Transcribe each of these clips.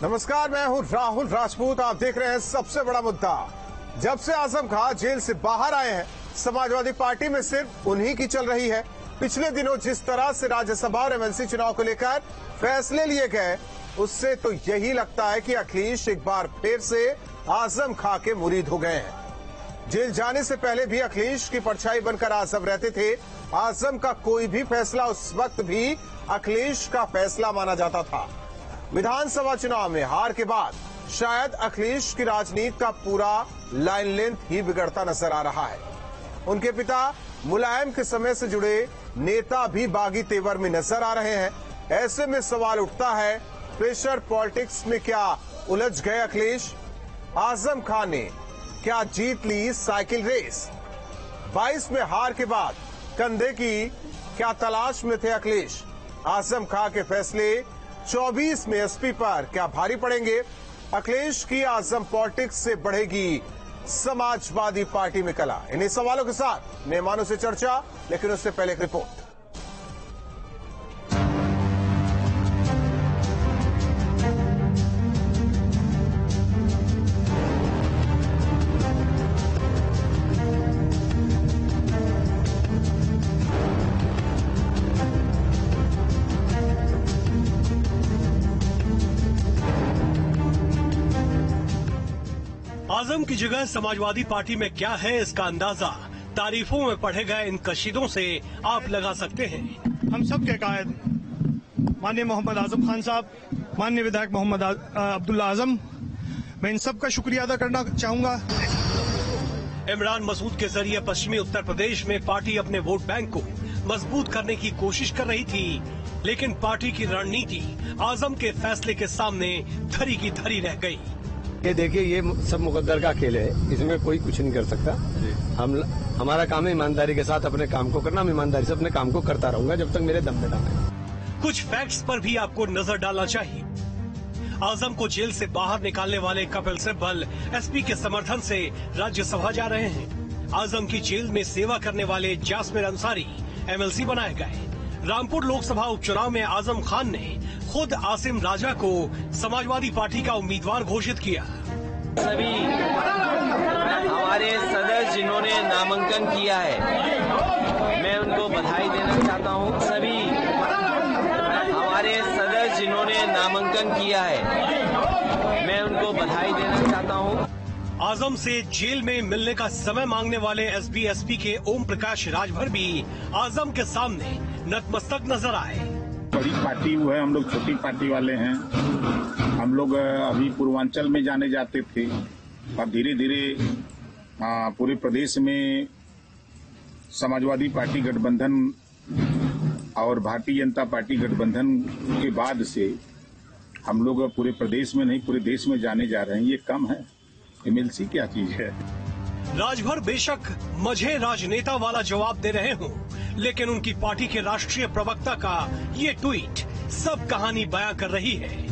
नमस्कार, मैं हूं राहुल राजपूत। आप देख रहे हैं सबसे बड़ा मुद्दा। जब से आजम खान जेल से बाहर आए हैं, समाजवादी पार्टी में सिर्फ उन्हीं की चल रही है। पिछले दिनों जिस तरह से राज्यसभा और एमएलसी चुनाव को लेकर फैसले लिए गए, उससे तो यही लगता है कि अखिलेश एक बार फिर से आजम खान के मुरीद हो गए हैं। जेल जाने से पहले भी अखिलेश की परछाई बनकर आजम रहते थे। आजम का कोई भी फैसला उस वक्त भी अखिलेश का फैसला माना जाता था। विधानसभा चुनाव में हार के बाद शायद अखिलेश की राजनीति का पूरा लाइन लेंथ ही बिगड़ता नजर आ रहा है। उनके पिता मुलायम के समय से जुड़े नेता भी बागी तेवर में नजर आ रहे हैं। ऐसे में सवाल उठता है, प्रेशर पॉलिटिक्स में क्या उलझ गए अखिलेश? आजम खान ने क्या जीत ली साइकिल रेस? 22 में हार के बाद कंधे की क्या तलाश में थे अखिलेश? आजम खान के फैसले 24 में एसपी पर क्या भारी पड़ेंगे? अखिलेश की आजम पॉलिटिक्स से बढ़ेगी समाजवादी पार्टी में कला? इन्हीं सवालों के साथ मेहमानों से चर्चा, लेकिन उससे पहले एक रिपोर्ट। आजम की जगह समाजवादी पार्टी में क्या है, इसका अंदाजा तारीफों में पढ़े गए इन कशीदों से आप लगा सकते हैं। हम सब के कायद माननीय मोहम्मद आजम खान साहब, माननीय विधायक मोहम्मद अब्दुल्ला आजम, मैं इन सब का शुक्रिया अदा करना चाहूंगा। इमरान मसूद के जरिए पश्चिमी उत्तर प्रदेश में पार्टी अपने वोट बैंक को मजबूत करने की कोशिश कर रही थी, लेकिन पार्टी की रणनीति आजम के फैसले के सामने धरी की धरी रह गई। ये देखिए, ये सब मुकद्दर का खेल है, इसमें कोई कुछ नहीं कर सकता। हमारा काम है ईमानदारी के साथ अपने काम को करना। मैं ईमानदारी से अपने काम को करता रहूंगा जब तक मेरे दम में दम है। कुछ फैक्ट्स पर भी आपको नजर डालना चाहिए। आजम को जेल से बाहर निकालने वाले कपिल सिब्बल एसपी के समर्थन से राज्यसभा जा रहे हैं। आजम की जेल में सेवा करने वाले जासमिर अंसारी एमएलसी बनाए गए। रामपुर लोकसभा उपचुनाव में आजम खान ने खुद आसिम राजा को समाजवादी पार्टी का उम्मीदवार घोषित किया। सभी हमारे सदस्य जिन्होंने नामांकन किया है, मैं उनको बधाई देना चाहता हूं। सभी हमारे सदस्य जिन्होंने नामांकन किया है, मैं उनको बधाई देना चाहता हूं। आजम से जेल में मिलने का समय मांगने वाले एसपी के ओम प्रकाश राजभर भी आजम के सामने नतमस्तक नजर आए। बड़ी पार्टी वो है, हम लोग छोटी पार्टी वाले हैं। हम लोग अभी पूर्वांचल में जाने जाते थे और धीरे धीरे पूरे प्रदेश में समाजवादी पार्टी गठबंधन और भारतीय जनता पार्टी गठबंधन के बाद से हम लोग पूरे प्रदेश में नहीं, पूरे देश में जाने जा रहे हैं। ये कम है? एमएलसी क्या चीज है? राजभर बेशक मझे राजनेता वाला जवाब दे रहे हों, लेकिन उनकी पार्टी के राष्ट्रीय प्रवक्ता का ये ट्वीट सब कहानी बयां कर रही है।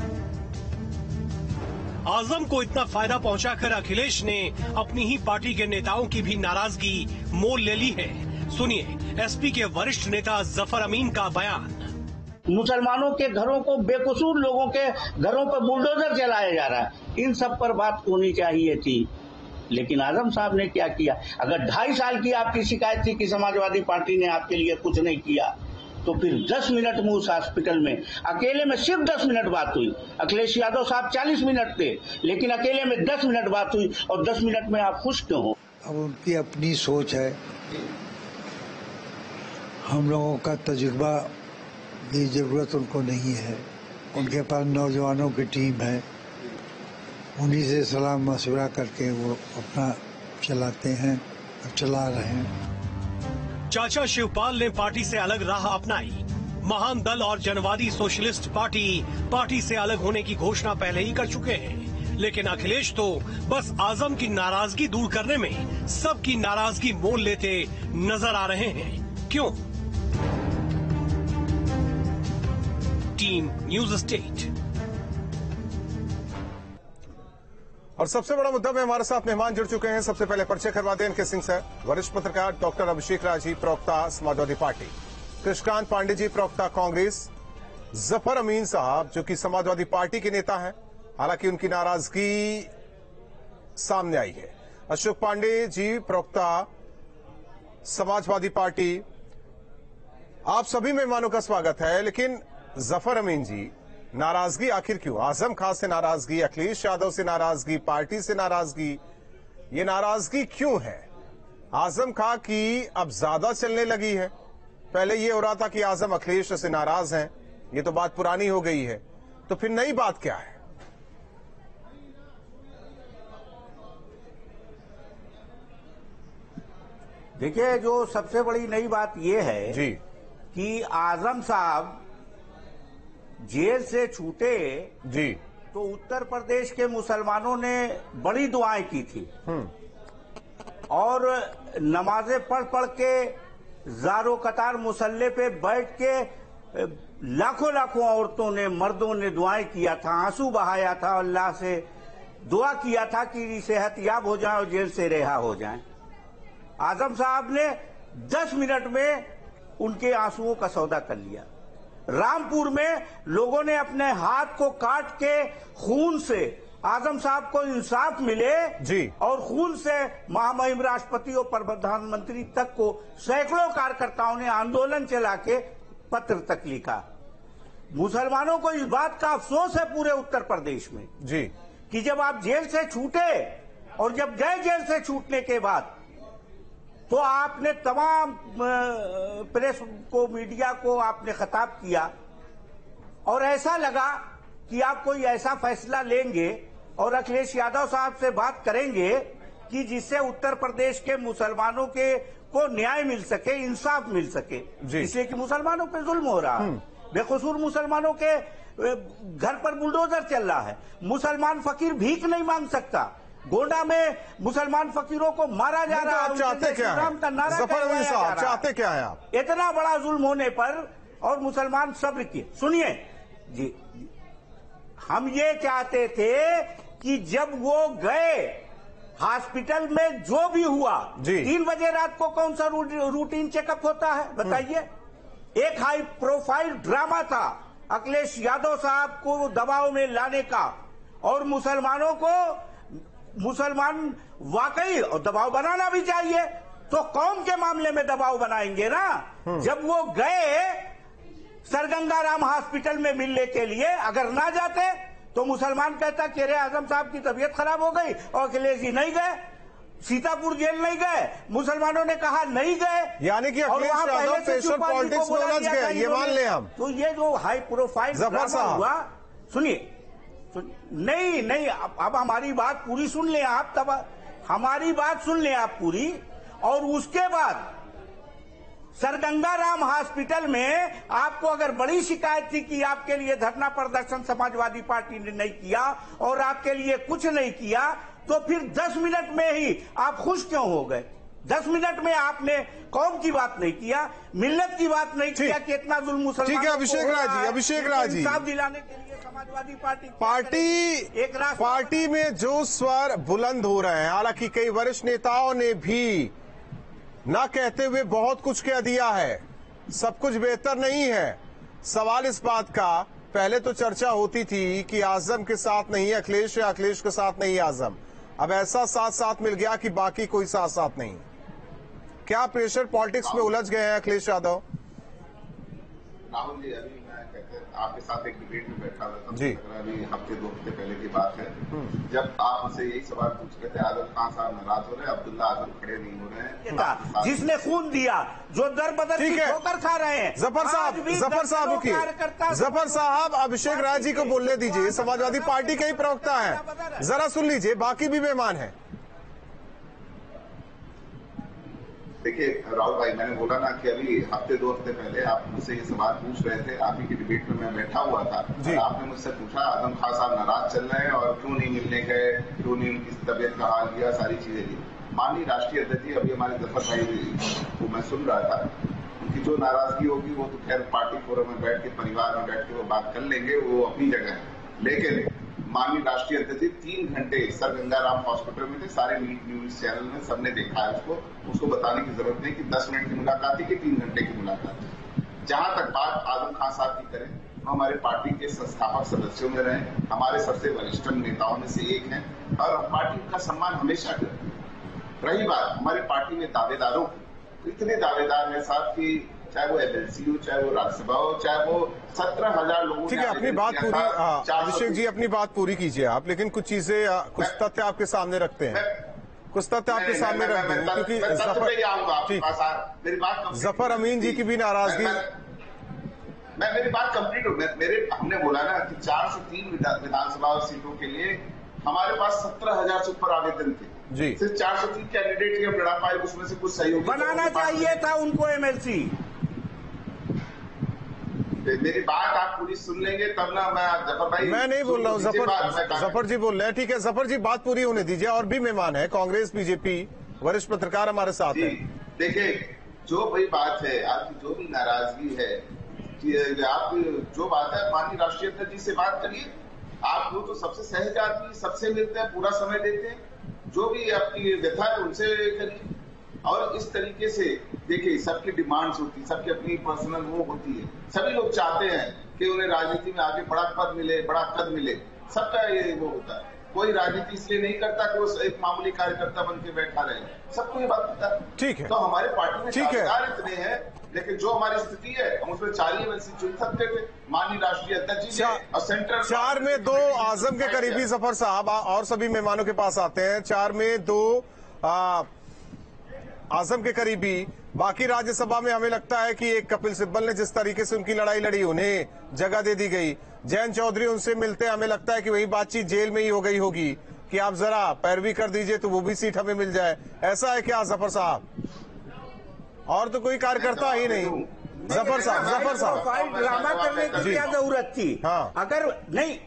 आजम को इतना फायदा पहुंचाकर अखिलेश ने अपनी ही पार्टी के नेताओं की भी नाराजगी मोल ले ली है। सुनिए एसपी के वरिष्ठ नेता जफर अमीन का बयान। मुसलमानों के घरों को, बेकसूर लोगों के घरों पर बुलडोजर चलाया जा रहा है, इन सब पर बात होनी चाहिए थी। लेकिन आजम साहब ने क्या किया? अगर 2.5 साल की आपकी शिकायत थी कि समाजवादी पार्टी ने आपके लिए कुछ नहीं किया, तो फिर 10 मिनट में उस हॉस्पिटल में अकेले में सिर्फ 10 मिनट बात हुई। अखिलेश यादव साहब 40 मिनट थे, लेकिन अकेले में 10 मिनट बात हुई, और 10 मिनट में आप खुश क्यों हो? अब उनकी अपनी सोच है। हम लोगों का तजुर्बा की जरूरत उनको नहीं है। उनके पास नौजवानों की टीम है, उन्हीं से सलाह मशवरा करके वो अपना चलाते हैं और चला रहे हैं। चाचा शिवपाल ने पार्टी से अलग राह अपनाई। महान दल और जनवादी सोशलिस्ट पार्टी से अलग होने की घोषणा पहले ही कर चुके हैं, लेकिन अखिलेश तो बस आजम की नाराजगी दूर करने में सबकी नाराजगी मोल लेते नजर आ रहे हैं। क्यों? Team news state. और सबसे बड़ा मुद्दा में हमारे साथ मेहमान जुड़ चुके हैं। सबसे पहले परिचय करवा दें इनके सिंह सर, वरिष्ठ पत्रकार डॉक्टर अभिषेक राज जी, प्रवक्ता समाजवादी पार्टी, कृष्णकांत पांडे जी, प्रवक्ता कांग्रेस, जफर अमीन साहब जो कि समाजवादी पार्टी के नेता हैं, हालांकि उनकी नाराजगी सामने आई है। अशोक पांडे जी, प्रवक्ता समाजवादी पार्टी, आप सभी मेहमानों का स्वागत है। लेकिन जफर अमीन जी, नाराजगी आखिर क्यों? आजम खान से नाराजगी, अखिलेश यादव से नाराजगी, पार्टी से नाराजगी, ये नाराजगी क्यों है? आजम खान की अब ज्यादा चलने लगी है। पहले ये हो रहा था कि आजम अखिलेश से नाराज हैं, ये तो बात पुरानी हो गई है, तो फिर नई बात क्या है? देखिए, जो सबसे बड़ी नई बात यह है जी कि आजम साहब जेल से छूटे जी, तो उत्तर प्रदेश के मुसलमानों ने बड़ी दुआएं की थी और नमाजें पढ़ पढ़ के जारो कतार मुसल्ले पे बैठ के लाखों लाखों औरतों ने, मर्दों ने दुआएं किया था, आंसू बहाया था, अल्लाह से दुआ किया था कि सेहतयाब हो जाए और जेल से रिहा हो जाए। आजम साहब ने 10 मिनट में उनके आंसुओं का सौदा कर लिया। रामपुर में लोगों ने अपने हाथ को काट के खून से आजम साहब को इंसाफ मिले जी, और खून से महामहिम राष्ट्रपति और प्रधानमंत्री तक को सैकड़ों कार्यकर्ताओं ने आंदोलन चला के पत्र तक लिखा। मुसलमानों को इस बात का अफसोस है पूरे उत्तर प्रदेश में जी कि जब आप जेल से छूटे और जब गए जेल से छूटने के बाद तो आपने तमाम प्रेस को, मीडिया को आपने खिताब किया और ऐसा लगा कि आप कोई ऐसा फैसला लेंगे और अखिलेश यादव साहब से बात करेंगे कि जिससे उत्तर प्रदेश के मुसलमानों के को न्याय मिल सके, इंसाफ मिल सके, इसलिए कि मुसलमानों पे जुल्म हो रहा है। बेकसूर मुसलमानों के घर पर बुलडोजर चल रहा है। मुसलमान फकीर भीख नहीं मांग सकता। गोंडा में मुसलमान फकीरों को मारा जा रहा है। आप चाहते क्या है? जफर अमीन साहब, चाहते क्या है आप? इतना बड़ा जुल्म होने पर और मुसलमान सब्र किए। सुनिए जी, हम ये चाहते थे कि जब वो गए हॉस्पिटल में जो भी हुआ, 3 बजे रात को कौन सा रूटीन चेकअप होता है बताइए? एक हाई प्रोफाइल ड्रामा था अखिलेश यादव साहब को दबाव में लाने का और मुसलमानों को, मुसलमान वाकई और दबाव बनाना भी चाहिए, तो कौम के मामले में दबाव बनाएंगे ना। जब वो गए सरगंगाराम हॉस्पिटल में मिलने के लिए, अगर ना जाते तो मुसलमान कहता कि अरे आजम साहब की तबीयत खराब हो गई और अखिलेश जी नहीं गए, सीतापुर जेल नहीं गए। मुसलमानों ने कहा नहीं गए, यानी कि अखिलेश यादव प्रेशर पॉलिटिक्स में उलझ गए, ये मान लें हम। तो ये जो हाई प्रोफाइल ड्रामा हुआ, सुनिए नहीं, अब हमारी बात पूरी सुन लें आप, तब हमारी बात सुन लें आप पूरी। और उसके बाद सरगंगाराम हॉस्पिटल में आपको अगर बड़ी शिकायत थी कि आपके लिए धरना प्रदर्शन समाजवादी पार्टी ने नहीं किया और आपके लिए कुछ नहीं किया, तो फिर 10 मिनट में ही आप खुश क्यों हो गए? 10 मिनट में आपने कौम की बात नहीं किया, मिल्लत की बात नहीं किया कि इतना जुल्म मुसलमानों ठीक है। अभिषेक राज जी, इंसाफ दिलाने के लिए समाजवादी पार्टी में जो स्वर बुलंद हो रहे हैं, हालांकि कई वरिष्ठ नेताओं ने भी ना कहते हुए बहुत कुछ कह दिया है, सब कुछ बेहतर नहीं है। सवाल इस बात का, पहले तो चर्चा होती थी कि आजम के साथ नहीं है अखिलेश या अखिलेश के साथ नहीं है आजम, अब ऐसा साथ साथ मिल गया कि बाकी कोई साथ साथ नहीं। क्या प्रेशर पॉलिटिक्स में उलझ गए हैं अखिलेश यादव? राहुल जी, अभी मैं आपके साथ एक डिबेट में बैठा हुआ था जी, अभी हफ्ते 2 हफ्ते पहले की बात है, जब आप मुझसे यही सवाल पूछ रहे थे आजम खान साहब नाराज हो रहे हैं, अब्दुल्ला आजम खड़े नहीं हो रहे हैं, जिसने खून दिया, जो दर बदर की ठोकर खा रहे हैं। जफर साहब रुकिए, जफर साहब अभिषेक राज जी को बोलने दीजिए, समाजवादी पार्टी के ही प्रवक्ता है, जरा सुन लीजिए, बाकी भी मेहमान है। देखिए राहुल भाई, मैंने बोला ना कि अभी हफ्ते 2 हफ्ते पहले आप मुझसे ये सवाल पूछ रहे थे, आप ही की डिबेट में मैं बैठा हुआ था और आपने मुझसे पूछा आजम खान साहब नाराज चल रहे हैं और क्यों नहीं मिलने गए, क्यों नहीं उनकी तबीयत का हाल किया, सारी चीजें की। माननीय राष्ट्रीय अध्यक्ष जी, अभी हमारे जफर भाई को मैं सुन रहा था, उनकी जो नाराजगी होगी वो तो खैर पार्टी फोरम में बैठ के, परिवार में बैठ के वो बात कर लेंगे, वो अपनी जगह है। लेकिन माननीय राष्ट्रीय अध्यक्ष 3 घंटे सर गंगाराम हॉस्पिटल में थे, सारे न्यूज चैनल में सबने देखा है उसको बताने की जरूरत नहीं कि 10 मिनट की मुलाकात थी कि 3 घंटे की मुलाकात थी। जहां तक बात आजम खान साहब की करें हमारे पार्टी के संस्थापक सदस्यों में रहे, हमारे सबसे वरिष्ठ नेताओं में से एक हैं और पार्टी का सम्मान हमेशा करते। रही बात हमारे पार्टी में दावेदारों की, तो इतने दावेदार हैं साहब कि चाहे वो एमएलसी हो, चाहे वो राज्यसभा हो, चाहे वो 17,000 लोगों। ठीक है, अपनी बात पूरी, अभिषेक जी अपनी बात पूरी कीजिए आप, लेकिन कुछ चीजें, कुछ तथ्य आपके सामने रखते हैं, कुछ तथ्य आपके सामने रखते हैं, क्योंकि जफर अमीन जी की भी नाराजगी। मेरी बात कंप्लीट हो, हमने बोला ना कि 4 से 3 विधानसभा सीटों के लिए हमारे पास 17,000 से ऊपर आवेदन थे जी। सिर्फ 403 कैंडिडेट के लड़ा पाए, उसमें से कुछ सहयोगी बनाना चाहिए था उनको एमएलसी। मेरी बात आप पूरी सुन लेंगे तब ना। मैं जफर भाई, मैं नहीं बोल रहा हूँ, जफर जी बोल रहे हैं। ठीक है जफर जी, बात पूरी होने दीजिए। और भी मेहमान है, कांग्रेस बीजेपी वरिष्ठ पत्रकार हमारे साथ है। देखिए, जो भाई बात है, आपकी जो भी नाराजगी है, आपकी जो बात है, माननीय राष्ट्रीय अध्यक्ष जी से बात करिए। आप लोग तो सबसे सहज आदमी, सबसे मिलते हैं, पूरा समय देते हैं, जो भी आपकी व्यथा है उनसे करिए। और इस तरीके से देखिए, सबकी डिमांड्स होती है, सबकी अपनी पर्सनल वो होती है। सभी लोग चाहते हैं कि उन्हें राजनीति में आगे बड़ा पद मिले, बड़ा कद मिले, सबका ये वो होता है। कोई राजनीति इसलिए नहीं करता कि वो एक मामूली कार्यकर्ता बन के बैठा रहे, सबको ये बात पता है। ठीक है, तो हमारे पार्टी में ठीक है, इतने हैं, लेकिन जो हमारी स्थिति है, हम उसमें 4 ही एमएलसी चुन सकते थे, माननीय राष्ट्रीय अध्यक्ष जी और सेंट्रल 4 में 2 आजम के करीबी जफर साहब और सभी मेहमानों के पास आते हैं। 4 में 2 आजम के करीबी, बाकी राज्यसभा में हमें लगता है कि एक कपिल सिब्बल ने जिस तरीके से उनकी लड़ाई लड़ी, उन्हें जगह दे दी गई। जयंत चौधरी उनसे मिलते हैं, हमें लगता है कि वही बातचीत जेल में ही हो गई होगी कि आप जरा पैरवी कर दीजिए तो वो भी सीट हमें मिल जाए। ऐसा है क्या जफर साहब? और तो कोई कार्यकर्ता ही नहीं। जफर साहब ड्रामा करने की क्या जरूरत थी? हाँ। अगर नहीं,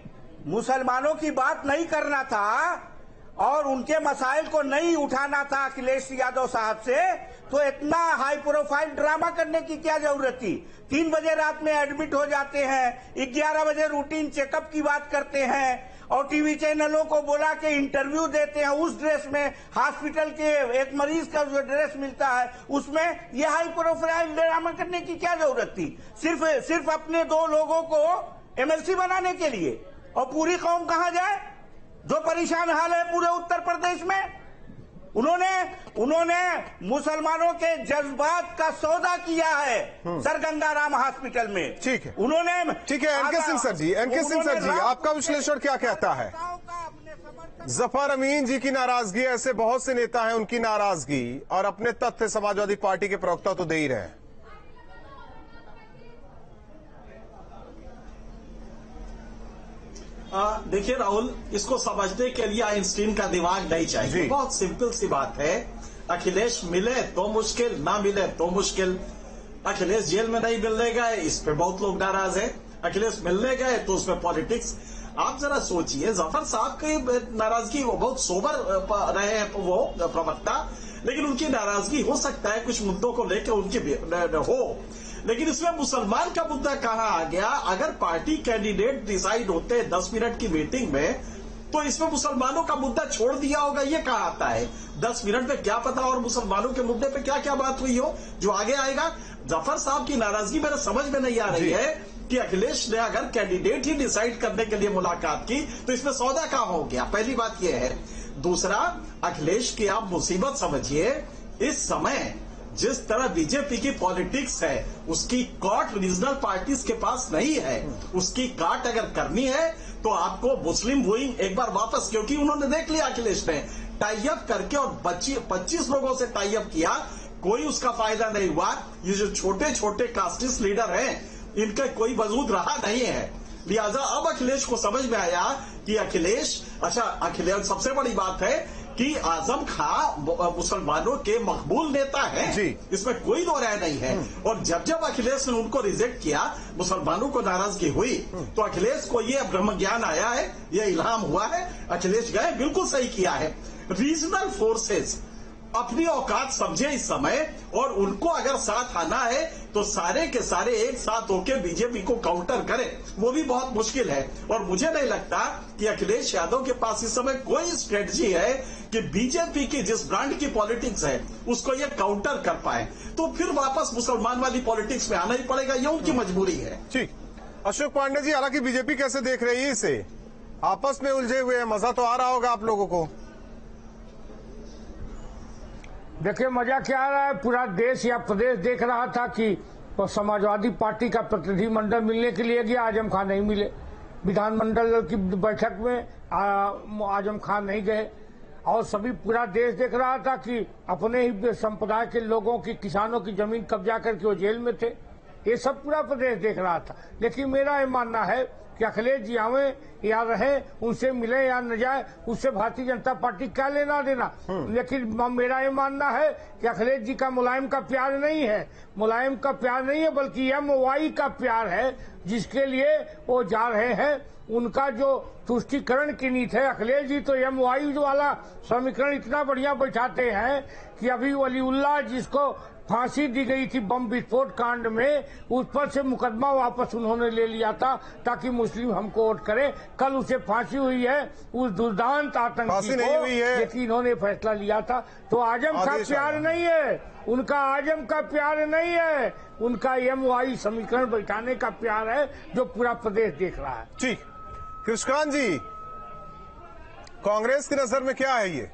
मुसलमानों की बात नहीं करना था और उनके मसाइल को नहीं उठाना था अखिलेश यादव साहब से, तो इतना हाई प्रोफाइल ड्रामा करने की क्या जरूरत थी? 3 बजे रात में एडमिट हो जाते हैं, 11 बजे रूटीन चेकअप की बात करते हैं और टीवी चैनलों को बोला कि इंटरव्यू देते हैं उस ड्रेस में, हॉस्पिटल के एक मरीज का जो ड्रेस मिलता है उसमें। ये हाई प्रोफाइल ड्रामा करने की क्या जरूरत थी? सिर्फ अपने 2 लोगों को एमएलसी बनाने के लिए, और पूरी कौम कहां जाए? जो परेशान हाल है पूरे उत्तर प्रदेश में। उन्होंने मुसलमानों के जज्बात का सौदा किया है सर गंगाराम हॉस्पिटल में। ठीक है, उन्होंने, ठीक है। एनके सिंह सर जी, आपका विश्लेषण क्या कहता है? जफर अमीन जी की नाराजगी, ऐसे बहुत से नेता हैं, उनकी नाराजगी और अपने तथ्य समाजवादी पार्टी के प्रवक्ता तो दे ही रहे हैं। देखिए राहुल, इसको समझने के लिए आइंस्टीन का दिमाग नहीं चाहिए। बहुत सिंपल सी बात है। अखिलेश मिले तो मुश्किल, ना मिले तो मुश्किल। अखिलेश जेल में नहीं मिलने गए, इस पे बहुत लोग नाराज हैं। अखिलेश मिलने गए तो उसमें पॉलिटिक्स। आप जरा सोचिए, जफर साहब की नाराजगी, वो बहुत सोबर रहे हैं वो प्रवक्ता, लेकिन उनकी नाराजगी हो सकता है कुछ मुद्दों को लेकर उनकी हो, लेकिन इसमें मुसलमान का मुद्दा कहां आ गया? अगर पार्टी कैंडिडेट डिसाइड होते हैं 10 मिनट की मीटिंग में, तो इसमें मुसलमानों का मुद्दा छोड़ दिया होगा, ये कहां आता है? 10 मिनट में क्या पता और मुसलमानों के मुद्दे पे क्या क्या बात हुई हो जो आगे आएगा। जफर साहब की नाराजगी मेरे समझ में नहीं आ रही है कि अखिलेश ने अगर कैंडिडेट ही डिसाइड करने के लिए मुलाकात की तो इसमें सौदा कहां हो गया? पहली बात यह है। दूसरा, अखिलेश की आप मुसीबत समझिए, इस समय जिस तरह बीजेपी की पॉलिटिक्स है उसकी काट रीजनल पार्टीज के पास नहीं है। उसकी काट अगर करनी है तो आपको मुस्लिम वोइंग एक बार वापस, क्योंकि उन्होंने देख लिया अखिलेश ने टाई अप करके और 25 लोगों से टाई अप किया, कोई उसका फायदा नहीं हुआ। ये जो छोटे छोटे कास्टिस्ट लीडर हैं इनका कोई वजूद रहा नहीं है। लिहाजा अब अखिलेश को समझ में आया कि अखिलेश सबसे बड़ी बात है कि आजम खां मुसलमानों के मकबूल नेता है, इसमें कोई दो राय नहीं है। और जब अखिलेश ने उनको रिजेक्ट किया, मुसलमानों को नाराजगी हुई, तो अखिलेश को ये ब्रह्म ज्ञान आया है, ये इल्हाम हुआ है, अखिलेश गए, बिल्कुल सही किया है। रीजनल फोर्सेस अपनी औकात समझे इस समय, और उनको अगर साथ आना है तो सारे के सारे एक साथ होकर बीजेपी को काउंटर करें, वो भी बहुत मुश्किल है। और मुझे नहीं लगता कि अखिलेश यादव के पास इस समय कोई स्ट्रेटजी है कि बीजेपी की जिस ब्रांड की पॉलिटिक्स है उसको ये काउंटर कर पाए। तो फिर वापस मुसलमान वाली पॉलिटिक्स में आना ही पड़ेगा, ये उनकी मजबूरी है। ठीक, अशोक पांडे जी, हालांकि बीजेपी कैसे देख रही है इसे? आपस में उलझे हुए हैं, मजा तो आ रहा होगा आप लोगों को। देखिए मजा क्या आ रहा है, पूरा देश या प्रदेश देख रहा था कि समाजवादी पार्टी का प्रतिनिधिमंडल मिलने के लिए गया, आजम खान नहीं मिले। विधानमंडल की बैठक में आजम खान नहीं गए और सभी पूरा देश देख रहा था कि अपने ही संप्रदाय के लोगों की, किसानों की जमीन कब्जा करके वो जेल में थे। ये सब पूरा प्रदेश देख रहा था। लेकिन मेरा ये मानना है कि अखिलेश जी आवे या रहे, उनसे मिले या न जाए, उससे भारतीय जनता पार्टी क्या लेना देना। लेकिन मेरा ये मानना है कि अखिलेश जी का मुलायम का प्यार नहीं है, मुलायम का प्यार नहीं है, बल्कि MY का प्यार है, जिसके लिए वो जा रहे हैं। उनका जो तुष्टीकरण की नीति है, अखिलेश जी तो MY वाला समीकरण इतना बढ़िया बैठाते हैं कि अभी वलीउल्लाह जिसको फांसी दी गई थी बम विस्फोट कांड में, उस पर से मुकदमा वापस उन्होंने ले लिया था ताकि मुस्लिम हमको वोट करे। कल उसे फांसी हुई है उस दुर्दांत आतंकी को, लेकिन इन्होंने फैसला लिया था। तो आजम का प्यार नहीं है उनका, आजम का प्यार नहीं है उनका, MY समीकरण बैठाने का प्यार है जो पूरा प्रदेश देख रहा है। ठीक, कृष्णकांत जी, कांग्रेस की नजर में क्या है ये?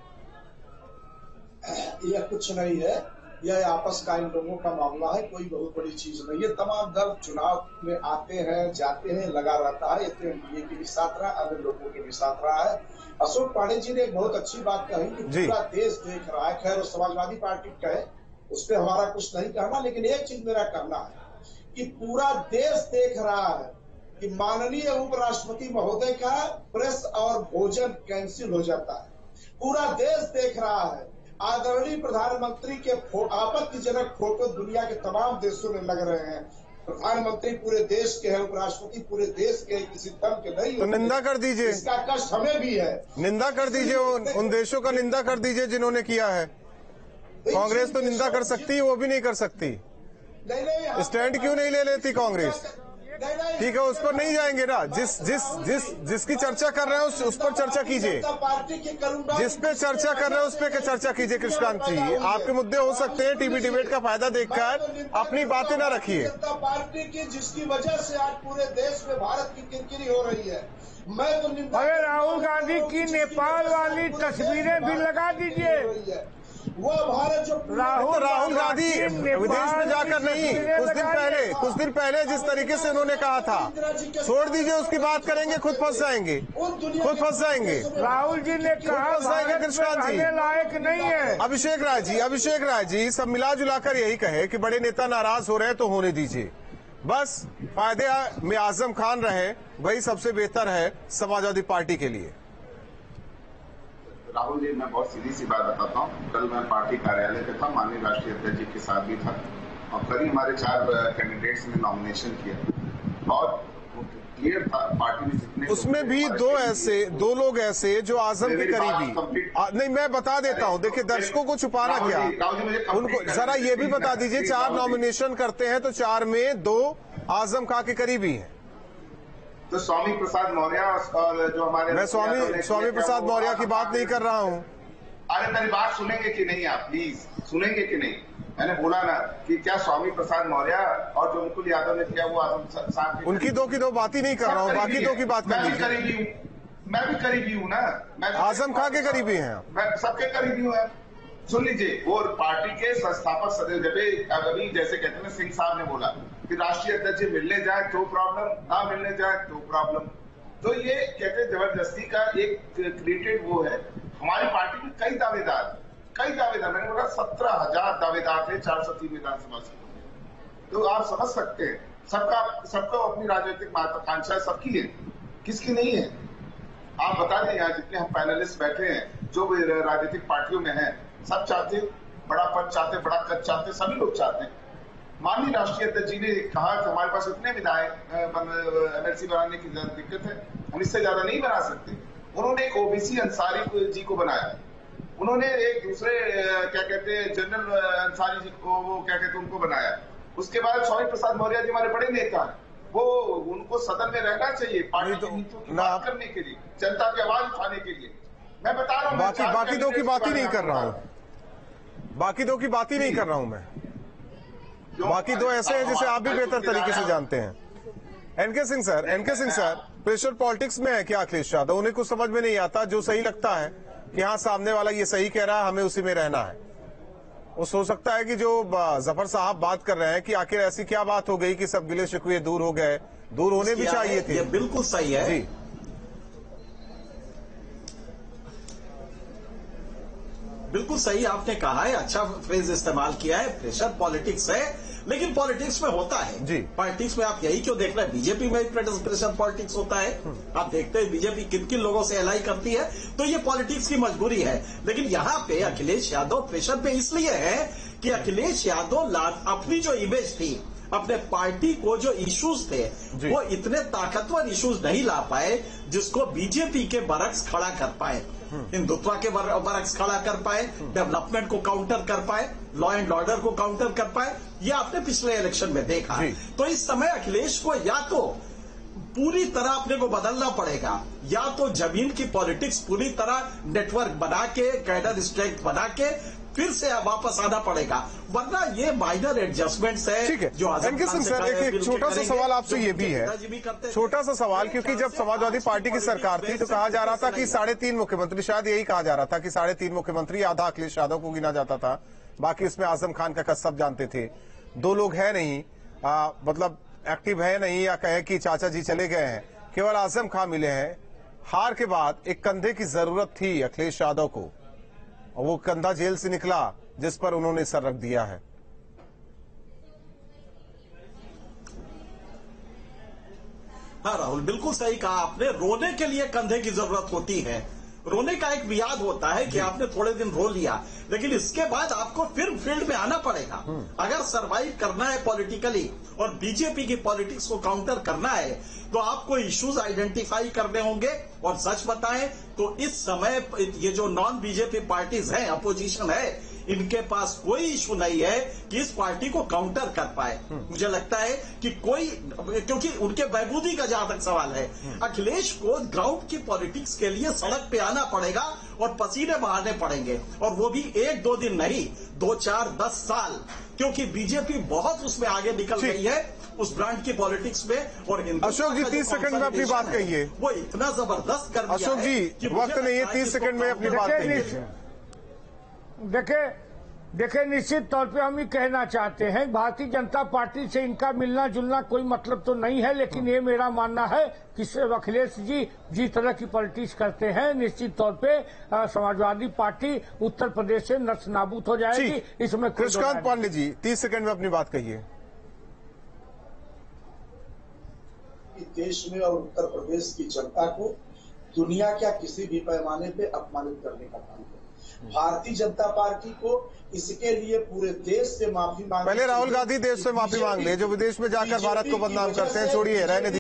यह कुछ नहीं है, यह आपस का इन लोगों का मामला है, कोई बहुत बड़ी चीज नहीं। ये तमाम दल चुनाव में आते हैं जाते हैं, लगा रहता है, इसमें एनडीए के भी साथ रहा, अन्य लोगों के भी साथ रहा है। अशोक पांडे जी ने एक बहुत अच्छी बात कही कि पूरा देश देख रहा है। खैर समाजवादी पार्टी कहे, उस पर हमारा कुछ नहीं कहना, लेकिन एक चीज मेरा कहना है कि पूरा देश देख रहा है कि माननीय उपराष्ट्रपति महोदय का प्रेस और भोजन कैंसिल हो जाता है। पूरा देश देख रहा है आदरणीय प्रधानमंत्री के आपत्तिजनक फोटो दुनिया के तमाम देशों में लग रहे हैं। प्रधानमंत्री पूरे देश के हैं, उपराष्ट्रपति पूरे देश के, किसी दल के नहीं। तो निंदा कर दीजिए, इसका कष्ट हमें भी है। निंदा कर दीजिए, उन देशों का निंदा कर दीजिए जिन्होंने किया है। कांग्रेस तो निंदा कर सकती है, वो भी नहीं कर सकती। स्टैंड क्यों नहीं ले लेती कांग्रेस? ठीक है, उस पर नहीं जाएंगे ना। जिसकी चर्चा कर रहे हैं उस पर चर्चा कीजिए, जिस पे चर्चा कर रहे हैं उस पे चर्चा कीजिए। कृष्णकांत जी, आपके मुद्दे हो सकते हैं, टीवी डिबेट का फायदा देखकर अपनी बातें ना रखिए। जनता पार्टी की जिसकी वजह से आज पूरे देश में भारत की किरकिरी हो रही है, मैं तो अरे राहुल गांधी की नेपाल वाली तस्वीरें भी लगा दीजिए। वो भारत जो राहुल गांधी विदेश में जाकर नहीं, कुछ दिन पहले जिस तरीके से उन्होंने कहा था, छोड़ दीजिए, उसकी बात करेंगे, खुद फंस जाएंगे, खुद फंस जाएंगे। राहुल जी ने कहा कृष्णकांत जी लायक नहीं है। अभिषेक राय जी सब मिला जुलाकर यही कहे कि बड़े नेता नाराज हो रहे हैं तो होने दीजिए, बस फायदे में आजम खान रहे, वही सबसे बेहतर है समाजवादी पार्टी के लिए। राहुल जी, मैं बहुत सीधी सी बात बताता हूँ। कल मैं पार्टी कार्यालय पे था, माननीय राष्ट्रीय अध्यक्ष जी के साथ भी था, और करीब हमारे 4 कैंडिडेट्स ने नॉमिनेशन किया और क्लियर था पार्टी में जितने, उसमें भी दो लोग ऐसे जो आजम के करीबी नहीं। मैं बता देता हूँ, देखिए दर्शकों को छुपाना क्या, उनको जरा ये भी बता दीजिए। 4 नॉमिनेशन करते हैं तो 4 में 2 आजम खां के करीबी हैं। तो स्वामी प्रसाद मौर्य और जो हमारे, मैं स्वामी प्रसाद मौर्य की बात नहीं कर रहा हूँ। अरे मेरी बात सुनेंगे कि नहीं आप, प्लीज सुनेंगे कि नहीं? मैंने बोला ना कि क्या स्वामी प्रसाद मौर्य और जो मुकुल यादव ने किया वो आजम साहब, उनकी दो की दो बात ही नहीं कर रहा हूँ, बाकी 2 की बात कर लीजिए। मैं भी करीबी हूँ ना, मैं आजम खां के करीबी हैं, मैं सबके करीबी हूँ। सुन लीजिए, वो पार्टी के संस्थापक सदस्य अभी जैसे कहते हैं सिंह साहब ने बोला कि राष्ट्रीय अध्यक्ष मिलने जाए तो प्रॉब्लम, ना मिलने जाए तो प्रॉब्लम। तो ये कहते हैं जबरदस्ती का एक क्रिएटेड वो है। हमारी पार्टी में कई दावेदार, मैंने बोला 17,000 दावेदार थे 403 विधानसभा सीटों। तो आप समझ सकते हैं, सबका अपनी राजनीतिक महत्वाकांक्षा सबकी है, किसकी नहीं है? आप बता दें, यहाँ जितने हम पैनलिस्ट बैठे हैं जो भी राजनीतिक पार्टियों में हैं, सब चाहते, बड़ा पद चाहते, बड़ा कद चाहते, सभी लोग चाहते हैं। माननीय राष्ट्रीय अध्यक्ष जी ने कहा कि हमारे पास इतने विधायक MLC बनाने की दिक्कत है, हम इससे ज्यादा नहीं बना सकते। उन्होंने एक ओबीसी अंसारी जी को बनाया, उन्होंने एक दूसरे क्या कहते हैं जनरल अंसारी जी को, वो क्या कहते हैं उनको बनाया। उसके बाद स्वामी प्रसाद मौर्य जी हमारे बड़े नेता हैं, वो उनको सदन में रहना चाहिए पार्टी की नीतियों की बात करने के लिए, जनता की आवाज उठाने के लिए। मैं बता रहा हूँ, बाकी 2 की बात ही नहीं कर रहा हूँ, बाकी 2 की बात ही नहीं कर रहा हूँ मैं। बाकी 2 ऐसे हैं जिसे आप भी बेहतर तरीके से जानते हैं। NK Singh sir, pressure politics में है क्या अखिलेश यादव? उन्हें कुछ समझ में नहीं आता, जो सही लगता है कि हाँ सामने वाला ये सही कह रहा है, हमें उसी में रहना है। वो सोच सकता है कि जो जफर साहब बात कर रहे हैं कि आखिर ऐसी क्या बात हो गई कि सब गिले शिकवे दूर हो गए, दूर होने भी चाहिए थे। ये बिल्कुल सही है जी। बिल्कुल सही आपने कहा है, अच्छा फ्रेज इस्तेमाल किया है। प्रेशर पॉलिटिक्स है, लेकिन पॉलिटिक्स में होता है जी। पॉलिटिक्स में आप यही क्यों देख रहे हैं, बीजेपी में भी प्रेशर पॉलिटिक्स होता है। आप देखते हैं बीजेपी किन किन लोगों से एलाई करती है, तो ये पॉलिटिक्स की मजबूरी है। लेकिन यहाँ पे अखिलेश यादव प्रेशर पे इसलिए है कि अखिलेश यादव अपनी जो इमेज थी, अपने पार्टी को जो इश्यूज थे, वो इतने ताकतवर इश्यूज नहीं ला पाए जिसको बीजेपी के बरक्स खड़ा कर पाए, हिंदुत्व के बरक्स खड़ा कर पाए, डेवलपमेंट को काउंटर कर पाए, लॉ एंड ऑर्डर को काउंटर कर पाए। ये आपने पिछले इलेक्शन में देखा। तो इस समय अखिलेश को या तो पूरी तरह अपने को बदलना पड़ेगा, या तो जमीन की पॉलिटिक्स पूरी तरह नेटवर्क बना के, कैडर स्ट्रेंथ बना के फिर से वापस आना पड़ेगा, वरना ये माइनर एडजस्टमेंट्स है। ठीक है, जो एनके सिंह सर, एक छोटा सा सवाल आपसे ये भी है, छोटा सा सवाल, क्योंकि जब समाजवादी पार्टी की सरकार थी तो कहा जा रहा था कि 3.5 मुख्यमंत्री, शायद यही कहा जा रहा था कि 3.5 मुख्यमंत्री, आधा अखिलेश यादव को गिना जाता था, बाकी इसमें आजम खान का सब जानते थे। 2 लोग है नहीं, मतलब एक्टिव है नहीं, या कहे कि चाचा जी चले गए हैं, केवल आजम खान मिले हैं। हार के बाद एक कंधे की जरूरत थी अखिलेश यादव को, और वो कंधा जेल से निकला जिस पर उन्होंने सर रख दिया है। हाँ राहुल, बिल्कुल सही कहा आपने। रोने के लिए कंधे की जरूरत होती है, रोने का एक मियाद होता है कि आपने थोड़े दिन रो लिया, लेकिन इसके बाद आपको फिर फील्ड में आना पड़ेगा। अगर सरवाइव करना है पॉलिटिकली और बीजेपी की पॉलिटिक्स को काउंटर करना है, तो आपको इश्यूज आइडेंटिफाई करने होंगे। और सच बताएं तो इस समय ये जो नॉन बीजेपी पार्टीज हैं, अपोजिशन है, इनके पास कोई इशू नहीं है कि इस पार्टी को काउंटर कर पाए। मुझे लगता है कि कोई, क्योंकि उनके बहबूदी का जहां तक सवाल है, अखिलेश को ग्राउंड की पॉलिटिक्स के लिए सड़क पे आना पड़ेगा और पसीने बहाने पड़ेंगे, और वो भी 1-2 दिन नहीं, 2, 4, 10 साल, क्योंकि बीजेपी बहुत उसमें आगे निकल गई है उस ब्रांड की पॉलिटिक्स में। और अशोक जी 30 सेकंड में अपनी बात कहिए। वो इतना जबरदस्त कर दिया अशोक जी, वक्त नहीं है, 30 सेकंड में अपनी बात कहिए। देखिए, निश्चित तौर पे हम ये कहना चाहते हैं, भारतीय जनता पार्टी से इनका मिलना जुलना कोई मतलब तो नहीं है, लेकिन ये मेरा मानना है कि अखिलेश जी जिस तरह की पॉलिटिक्स करते हैं, निश्चित तौर पे समाजवादी पार्टी उत्तर प्रदेश से नष्ट नाबूद हो जाएगी। इसमें कृष्णकांत पांडे जी 30 सेकंड में अपनी बात कहिए। देश में और उत्तर प्रदेश की जनता को दुनिया क्या किसी भी पैमाने पे अपमानित करने का काम है। भारतीय जनता पार्टी को इसके लिए पूरे देश से माफी मांग, पहले राहुल गांधी देश से माफी मांग ले, जो विदेश में जाकर भारत को बदनाम करते हैं, छोड़िए, रहने